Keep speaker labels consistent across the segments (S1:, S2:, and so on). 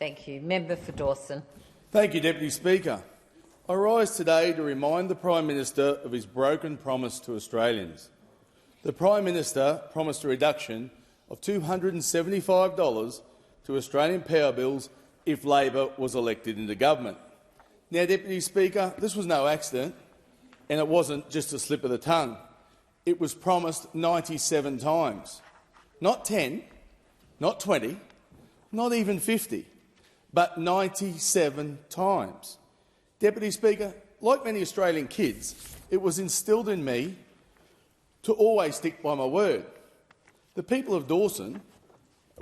S1: Thank you. Member for Dawson.
S2: Thank you, Deputy Speaker. I rise today to remind the Prime Minister of his broken promise to Australians. The Prime Minister promised a reduction of $275 to Australian power bills if Labor was elected into government. Now, Deputy Speaker, this was no accident, and it wasn't just a slip of the tongue. It was promised 97 times. Not 10, not 20, not even 50, but 97 times. Deputy Speaker, like many Australian kids, it was instilled in me to always stick by my word. The people of Dawson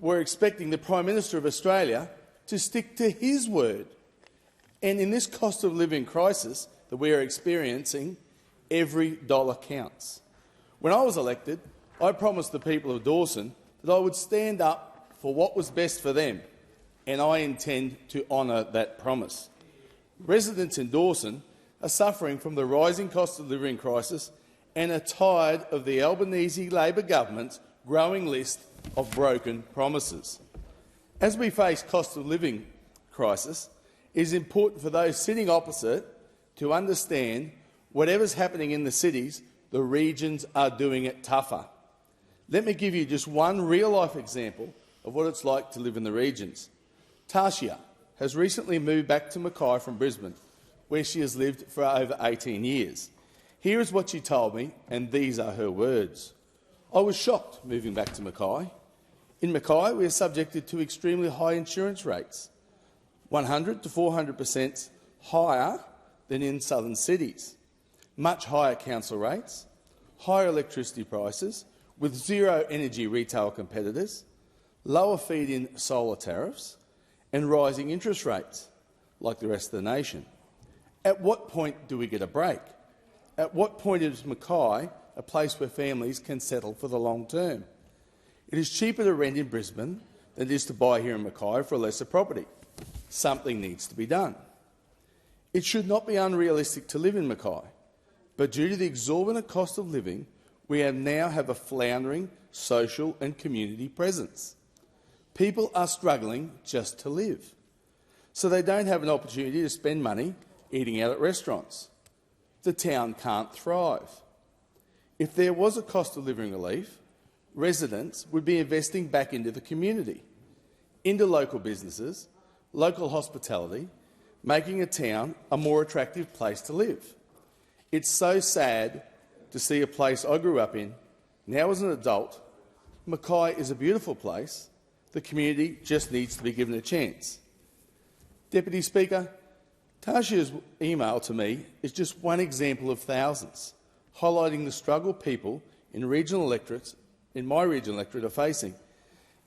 S2: were expecting the Prime Minister of Australia to stick to his word. And in this cost of living crisis that we are experiencing, every dollar counts. When I was elected, I promised the people of Dawson that I would stand up for what was best for them, and I intend to honour that promise. Residents in Dawson are suffering from the rising cost of living crisis and are tired of the Albanese Labor government's growing list of broken promises. As we face cost of living crisis, it is important for those sitting opposite to understand whatever's happening in the cities, the regions are doing it tougher. Let me give you just one real-life example of what it's like to live in the regions. Tasia has recently moved back to Mackay from Brisbane, where she has lived for over 18 years. Here is what she told me, and these are her words. I was shocked moving back to Mackay. In Mackay, we are subjected to extremely high insurance rates, 100 to 400% higher than in southern cities, much higher council rates, higher electricity prices with zero energy retail competitors, lower feed-in solar tariffs, and rising interest rates, like the rest of the nation. At what point do we get a break? At what point is Mackay a place where families can settle for the long term? It is cheaper to rent in Brisbane than it is to buy here in Mackay for a lesser property. Something needs to be done. It should not be unrealistic to live in Mackay, but due to the exorbitant cost of living, we now have a floundering social and community presence. People are struggling just to live, so they don't have an opportunity to spend money eating out at restaurants. The town can't thrive. If there was a cost of living relief, residents would be investing back into the community, into local businesses, local hospitality, making a town a more attractive place to live. It's so sad to see a place I grew up in. Now as an adult, Mackay is a beautiful place. The community just needs to be given a chance. Deputy Speaker, Tashia's email to me is just one example of thousands, highlighting the struggle people in regional electorates, in my regional electorate, are facing.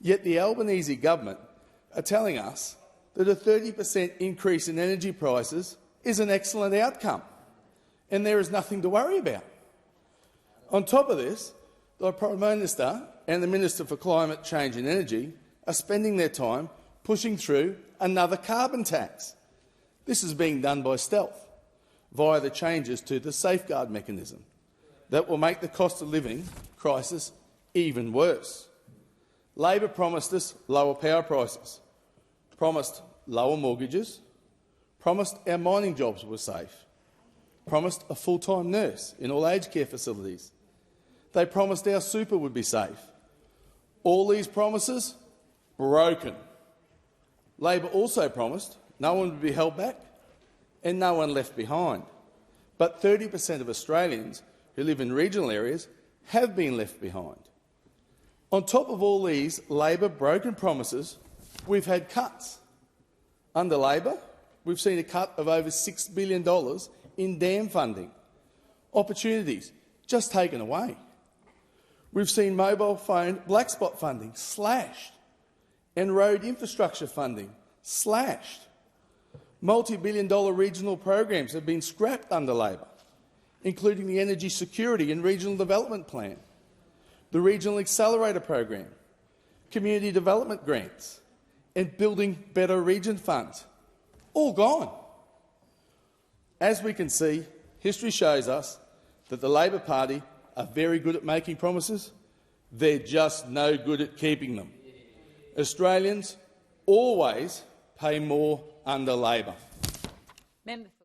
S2: Yet the Albanese government are telling us that a 30% increase in energy prices is an excellent outcome, and there is nothing to worry about. On top of this, the Prime Minister and the Minister for Climate Change and Energy are spending their time pushing through another carbon tax. This is being done by stealth, via the changes to the safeguard mechanism that will make the cost of living crisis even worse. Labor promised us lower power prices, promised lower mortgages, promised our mining jobs were safe, promised a full-time nurse in all aged care facilities. They promised our super would be safe. All these promises broken. Labor also promised no one would be held back and no one left behind. But 30% of Australians who live in regional areas have been left behind. On top of all these Labor broken promises, we've had cuts. Under Labor, we've seen a cut of over $6 billion in dam funding. Opportunities just taken away. We've seen mobile phone black spot funding slashed and road infrastructure funding slashed. Multi-billion-dollar regional programs have been scrapped under Labor, including the Energy Security and Regional Development Plan, the Regional Accelerator Program, Community Development Grants, and Building Better Region funds. All gone. As we can see, history shows us that the Labor Party are very good at making promises. They're just no good at keeping them. Australians always pay more under Labor.
S1: Member for